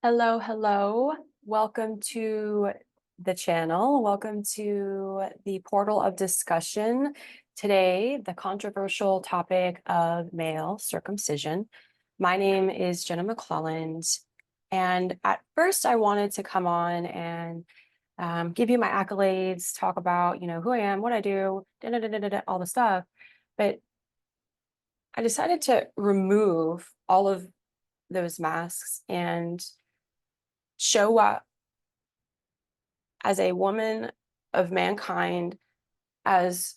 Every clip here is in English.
Hello, hello. Welcome to the channel. Welcome to the portal of discussion. Today, the controversial topic of male circumcision. My name is Jenna McClelland, and at first I wanted to come on and give you my accolades, talk about, who I am, what I do, all the stuff. But I decided to remove all of those masks and show up as a woman of mankind, as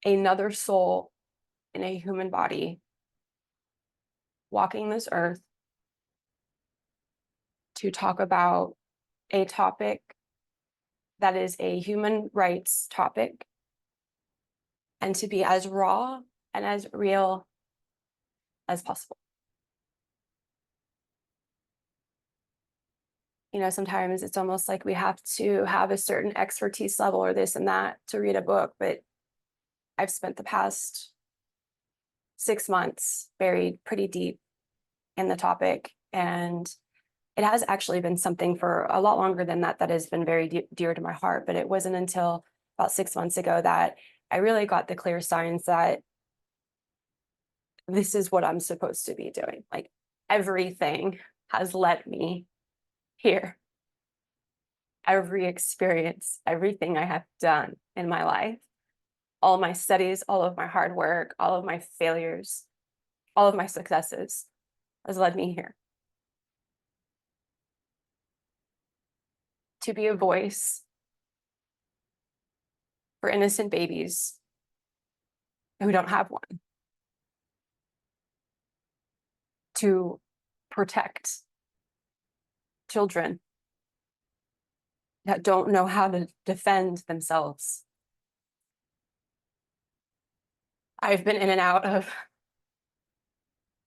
another soul in a human body, walking this earth to talk about a topic that is a human rights topic, and to be as raw and as real as possible. Sometimes it's almost like we have to have a certain expertise level or this and that to read a book, but I've spent the past 6 months buried pretty deep in the topic, and it has actually been something for a lot longer than that has been very dear to my heart. But it wasn't until about 6 months ago that I really got the clear signs that this is what I'm supposed to be doing. Like, everything has led me here. Every experience, everything I have done in my life, all my studies, all of my hard work, all of my failures, all of my successes has led me here. To be a voice for innocent babies who don't have one. To protect children that don't know how to defend themselves. I've been in and out of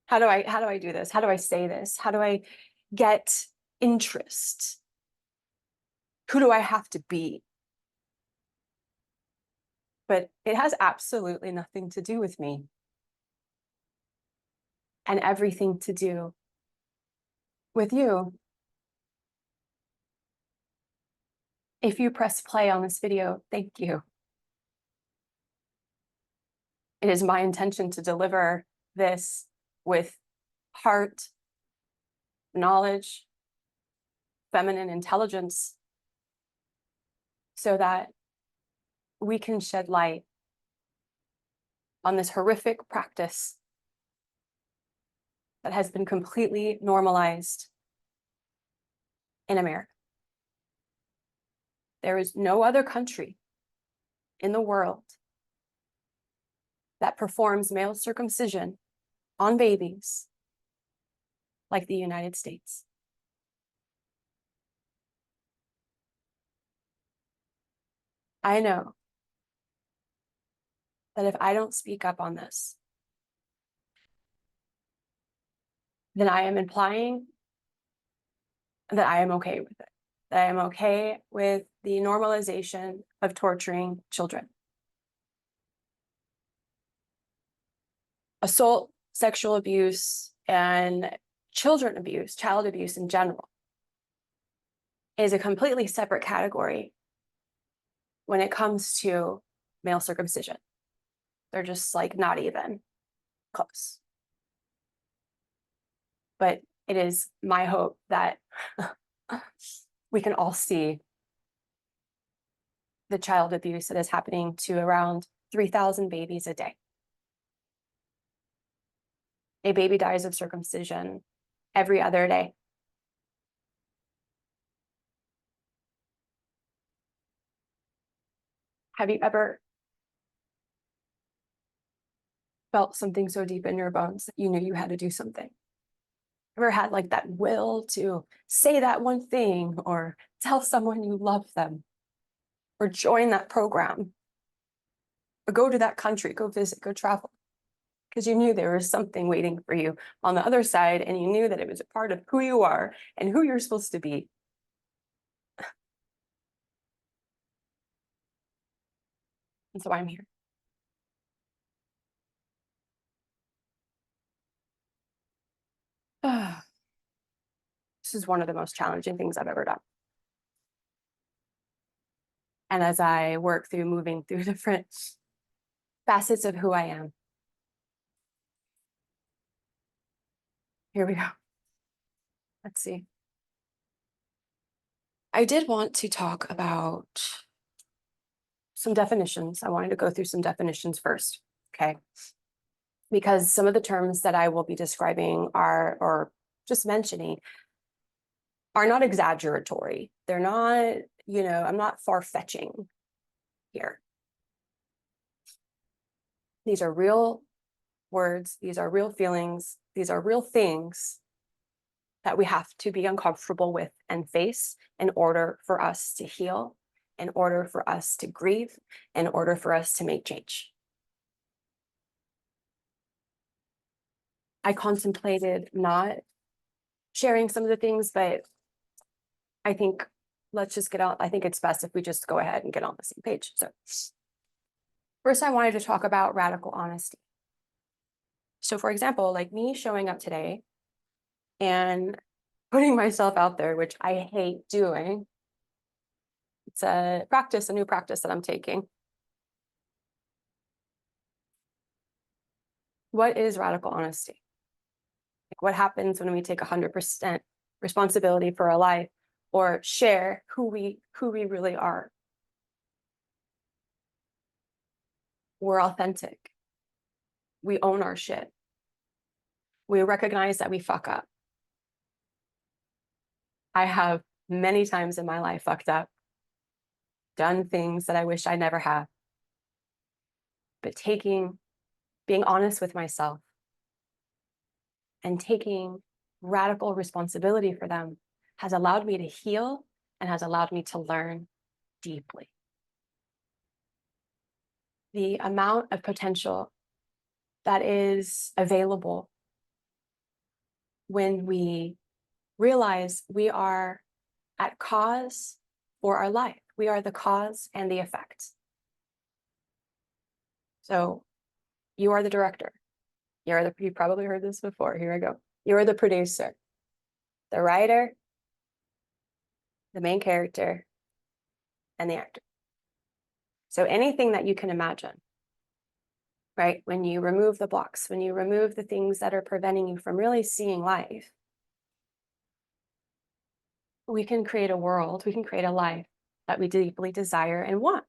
how do I do this? How do I say this? How do I get interest? Who do I have to be? But it has absolutely nothing to do with me, and everything to do with you. If you press play on this video, thank you. It is my intention to deliver this with heart, knowledge, feminine intelligence, so that we can shed light on this horrific practice that has been completely normalized in America. There is no other country in the world that performs male circumcision on babies like the United States. I know that if I don't speak up on this, then I am implying that I am okay with it, that I am okay with the normalization of torturing children. Assault, sexual abuse, and children abuse, child abuse in general, is a completely separate category when it comes to male circumcision. They're just like not even close. But it is my hope that we can all see the child abuse that is happening to around 3,000 babies a day. A baby dies of circumcision every other day. Have you ever felt something so deep in your bones that you knew you had to do something? Ever had like that will to say that one thing, or tell someone you love them, or join that program, or go to that country, go visit, go travel, because you knew there was something waiting for you on the other side, and you knew that it was a part of who you are and who you're supposed to be? And so I'm here. This is one of the most challenging things I've ever done. And as I work through moving through different facets of who I am, here we go. Let's see. I did want to talk about some definitions. I wanted to go through some definitions first, okay? Because some of the terms that I will be describing or just mentioning, are not exaggeratory. They're not, I'm not far-fetching here. These are real words. These are real feelings. These are real things that we have to be uncomfortable with and face in order for us to heal, in order for us to grieve, in order for us to make change. I contemplated not sharing some of the things, but I think let's just get on. I think it's best if we just go ahead and get on the same page. So first, I wanted to talk about radical honesty. So for example, like me showing up today and putting myself out there, which I hate doing. It's a new practice that I'm taking. What is radical honesty? Like what happens when we take 100% responsibility for our life or share who we really are? We're authentic. We own our shit. We recognize that we fuck up. I have many times in my life fucked up, done things that I wish I never had. But being honest with myself and taking radical responsibility for them has allowed me to heal and has allowed me to learn deeply. The amount of potential that is available when we realize we are at cause for our life. We are the cause and the effect. So you are the director. You probably heard this before. Here I go. You're the producer, the writer, the main character, and the actor. So anything that you can imagine, right? When you remove the blocks, when you remove the things that are preventing you from really seeing life, we can create a world, we can create a life that we deeply desire and want.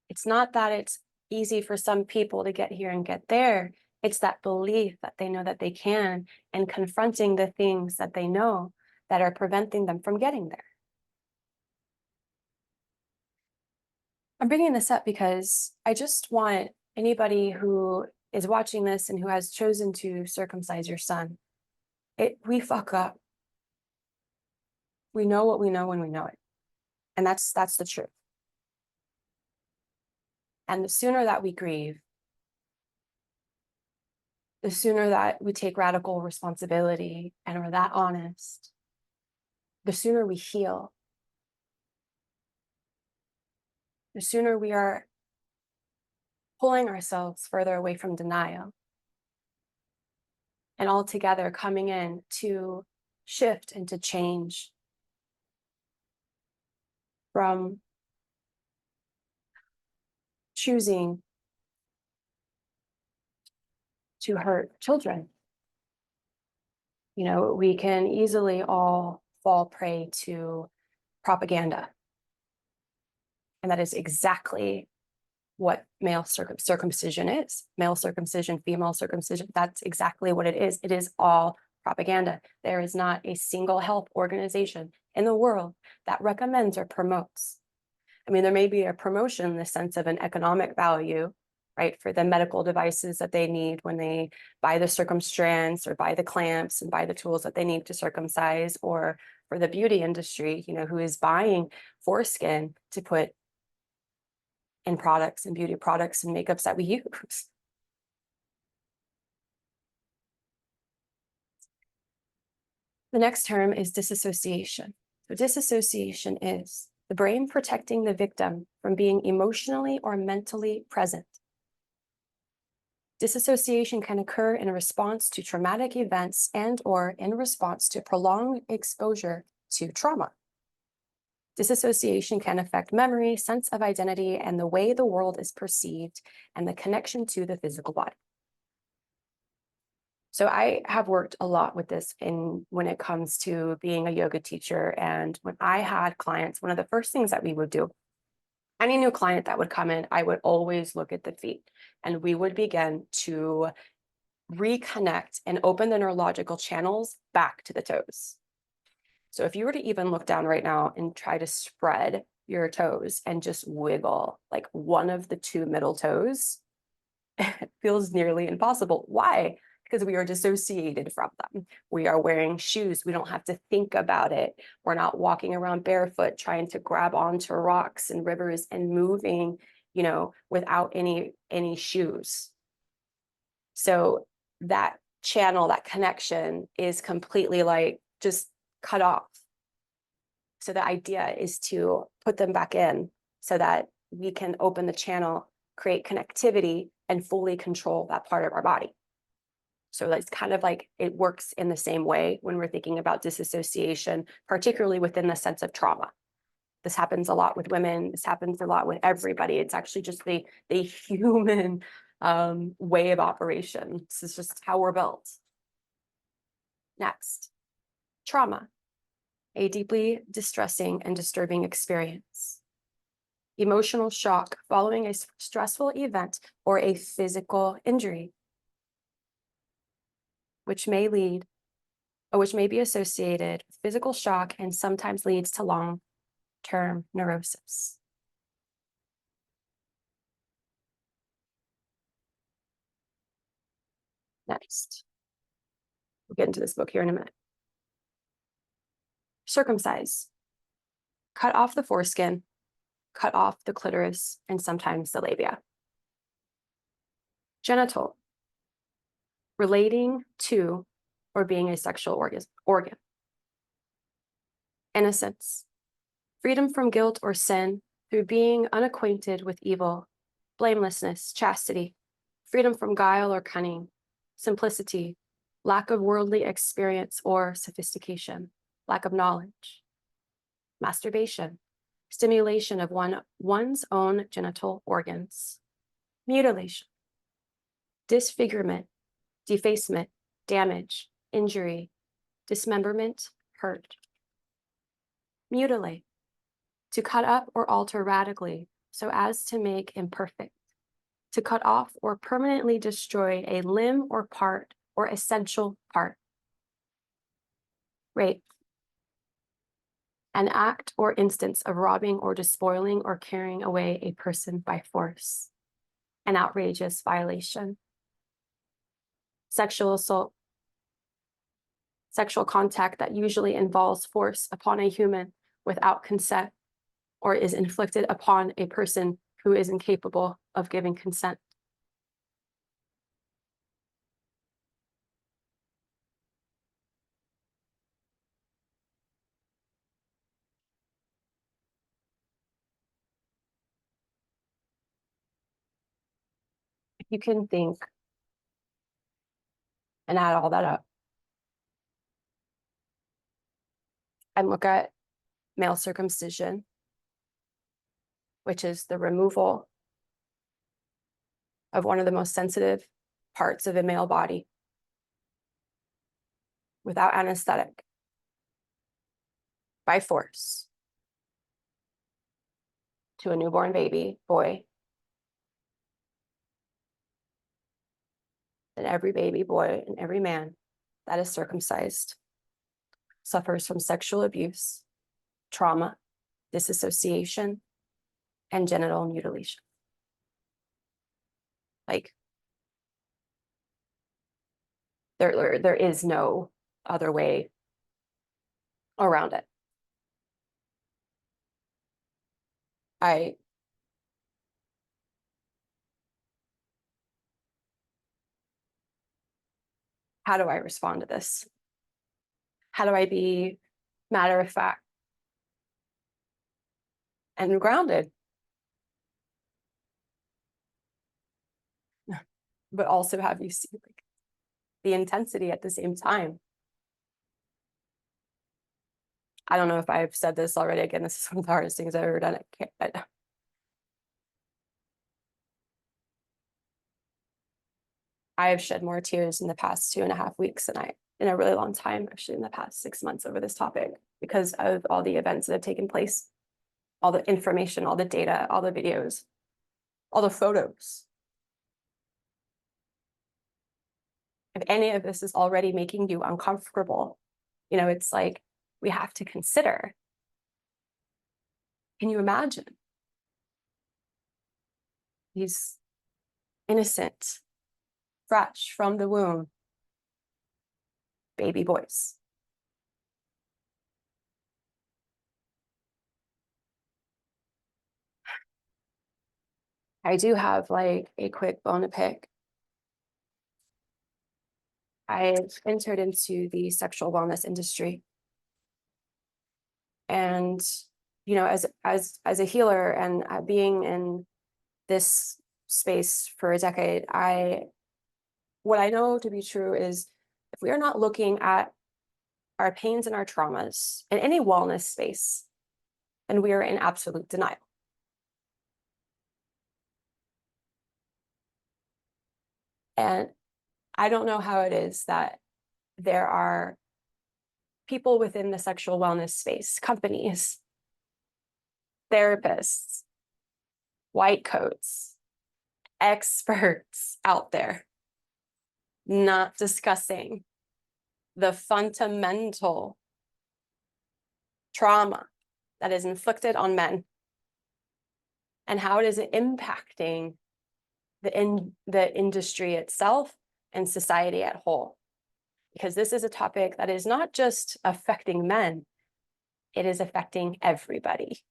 It's not that it's easy for some people to get here and get there. It's that belief that they know that they can and confronting the things that they know that are preventing them from getting there. I'm bringing this up because I just want anybody who is watching this and who has chosen to circumcise your son, we fuck up. We know what we know when we know it. And that's the truth. And the sooner that we grieve, the sooner that we take radical responsibility and are that honest, the sooner we heal, the sooner we are pulling ourselves further away from denial and altogether coming in to shift and to change from choosing to hurt children. We can easily all fall prey to propaganda. And that is exactly what male circumcision is. Male circumcision, female circumcision, that's exactly what it is. It is all propaganda. There is not a single health organization in the world that recommends or promotes. I mean, there may be a promotion in the sense of an economic value, right, for the medical devices that they need when they buy the circumstance or buy the clamps and buy the tools that they need to circumcise, or for the beauty industry, who is buying foreskin to put in products and beauty products and makeups that we use. The next term is disassociation. So disassociation is the brain protecting the victim from being emotionally or mentally present. Disassociation can occur in response to traumatic events and or in response to prolonged exposure to trauma. Disassociation can affect memory, sense of identity, and the way the world is perceived and the connection to the physical body. So I have worked a lot with this when it comes to being a yoga teacher. And when I had clients, one of the first things that we would do, any new client that would come in, I would always look at the feet and we would begin to reconnect and open the neurological channels back to the toes. So if you were to even look down right now and try to spread your toes and just wiggle like one of the two middle toes, it feels nearly impossible. Why? Because we are dissociated from them. We are wearing shoes. We don't have to think about it. We're not walking around barefoot trying to grab onto rocks and rivers and moving, without any shoes. So that channel, that connection is completely like just cut off. So the idea is to put them back in so that we can open the channel, create connectivity, and fully control that part of our body. So that's kind of like it works in the same way when we're thinking about disassociation, particularly within the sense of trauma. This happens a lot with women. This happens a lot with everybody. It's actually just the human way of operation. This is just how we're built. Next, trauma, a deeply distressing and disturbing experience. Emotional shock following a stressful event or a physical injury, which may be associated with physical shock and sometimes leads to long-term neurosis. Next, we'll get into this book here in a minute. Circumcise, cut off the foreskin, cut off the clitoris, and sometimes the labia. Genital, relating to or being a sexual organ. Innocence, freedom from guilt or sin through being unacquainted with evil. Blamelessness, chastity, freedom from guile or cunning. Simplicity, lack of worldly experience or sophistication, lack of knowledge. Masturbation, stimulation of one's own genital organs. Mutilation, disfigurement, defacement, damage, injury, dismemberment, hurt. Mutilate, to cut up or alter radically so as to make imperfect, to cut off or permanently destroy a limb or part or essential part. Rape, an act or instance of robbing or despoiling or carrying away a person by force, an outrageous violation. Sexual assault, sexual contact that usually involves force upon a human without consent or is inflicted upon a person who is incapable of giving consent. If you can think and add all that up and look at male circumcision, which is the removal of one of the most sensitive parts of a male body without anesthetic, by force, to a newborn baby boy. And every baby boy and every man that is circumcised suffers from sexual abuse, trauma, disassociation, and genital mutilation. Like, there is no other way around it. How do I respond to this? How do I be matter of fact and grounded? but also have you see like the intensity at the same time. I don't know if I've said this already. Again, this is one of the hardest things I've ever done. I have shed more tears in the past 2.5 weeks than in a really long time, actually in the past 6 months over this topic, because of all the events that have taken place, all the information, all the data, all the videos, all the photos. If any of this is already making you uncomfortable, it's like we have to consider. Can you imagine these innocent, fresh from the womb baby boys? I do have like a quick bone to pick. I've entered into the sexual wellness industry. And, as a healer and being in this space for a decade, what I know to be true is if we are not looking at our pains and our traumas in any wellness space, then we are in absolute denial. And I don't know how it is that there are people within the sexual wellness space, companies, therapists, white coats, experts out there not discussing the fundamental trauma that is inflicted on men and how it is impacting the industry itself and society at whole. Because this is a topic that is not just affecting men, it is affecting everybody.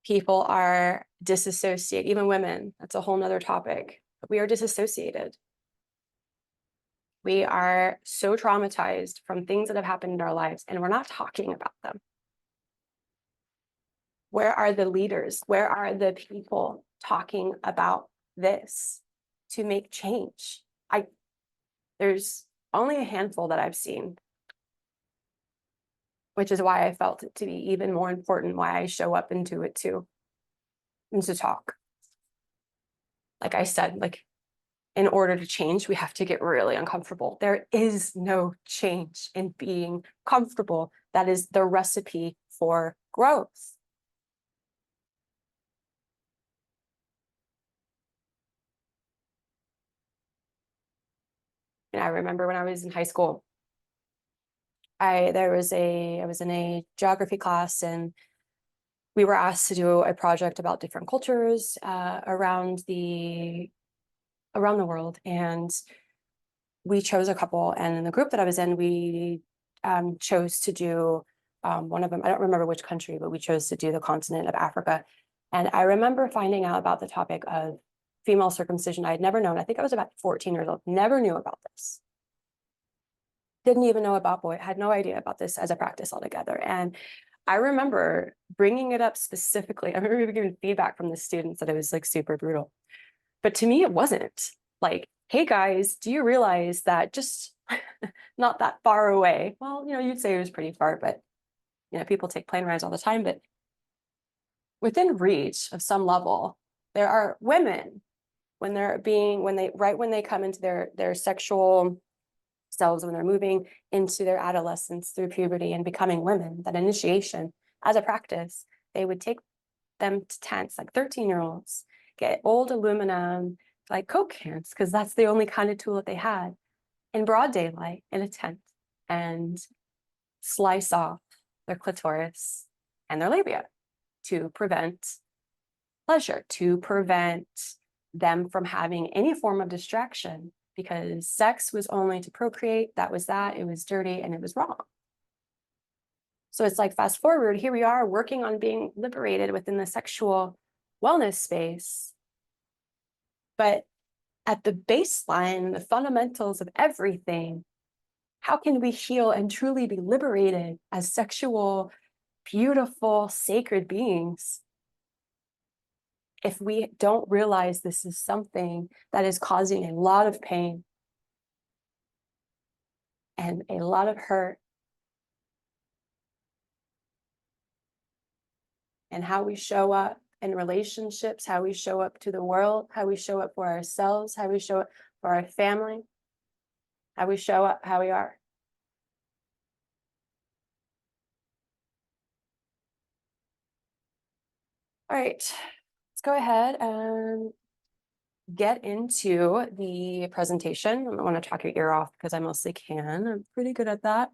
People are disassociated, even women. That's a whole nother topic. But we are disassociated. We are so traumatized from things that have happened in our lives, and we're not talking about them. Where are the leaders? Where are the people talking about this to make change? There's only a handful that I've seen, which is why I felt it to be even more important, why I show up into it too, and to talk. Like I said, like in order to change, we have to get really uncomfortable. There is no change in being comfortable. That is the recipe for growth. And I remember when I was in high school, I was in a geography class, and we were asked to do a project about different cultures around the world, and we chose a couple. And in the group that I was in, we chose to do one of them. I don't remember which country, but we chose to do the continent of Africa. And I remember finding out about the topic of female circumcision. I had never known. I think I was about 14 years old. Never knew about this. Didn't even know about had no idea about this as a practice altogether. And I remember bringing it up specifically. I remember giving feedback from the students that it was like super brutal. But to me, it wasn't. Like, hey guys, do you realize that just not that far away? Well, you'd say it was pretty far, but people take plane rides all the time. But within reach of some level, there are women when they come into their sexual selves, when they're moving into their adolescence through puberty and becoming women, that initiation as a practice, they would take them to tents, like 13-year-olds, get old aluminum, like Coke cans, because that's the only kind of tool that they had, in broad daylight in a tent, and slice off their clitoris and their labia to prevent pleasure, to prevent them from having any form of distraction, because sex was only to procreate. That was that. It was dirty and it was wrong. So it's like, fast forward, here we are working on being liberated within the sexual wellness space. But at the baseline, the fundamentals of everything, how can we heal and truly be liberated as sexual, beautiful, sacred beings if we don't realize this is something that is causing a lot of pain and a lot of hurt, and how we show up in relationships, how we show up to the world, how we show up for ourselves, how we show up for our family, how we show up, how we are. All right, let's go ahead and get into the presentation. I don't want to talk your ear off because I mostly can. I'm pretty good at that.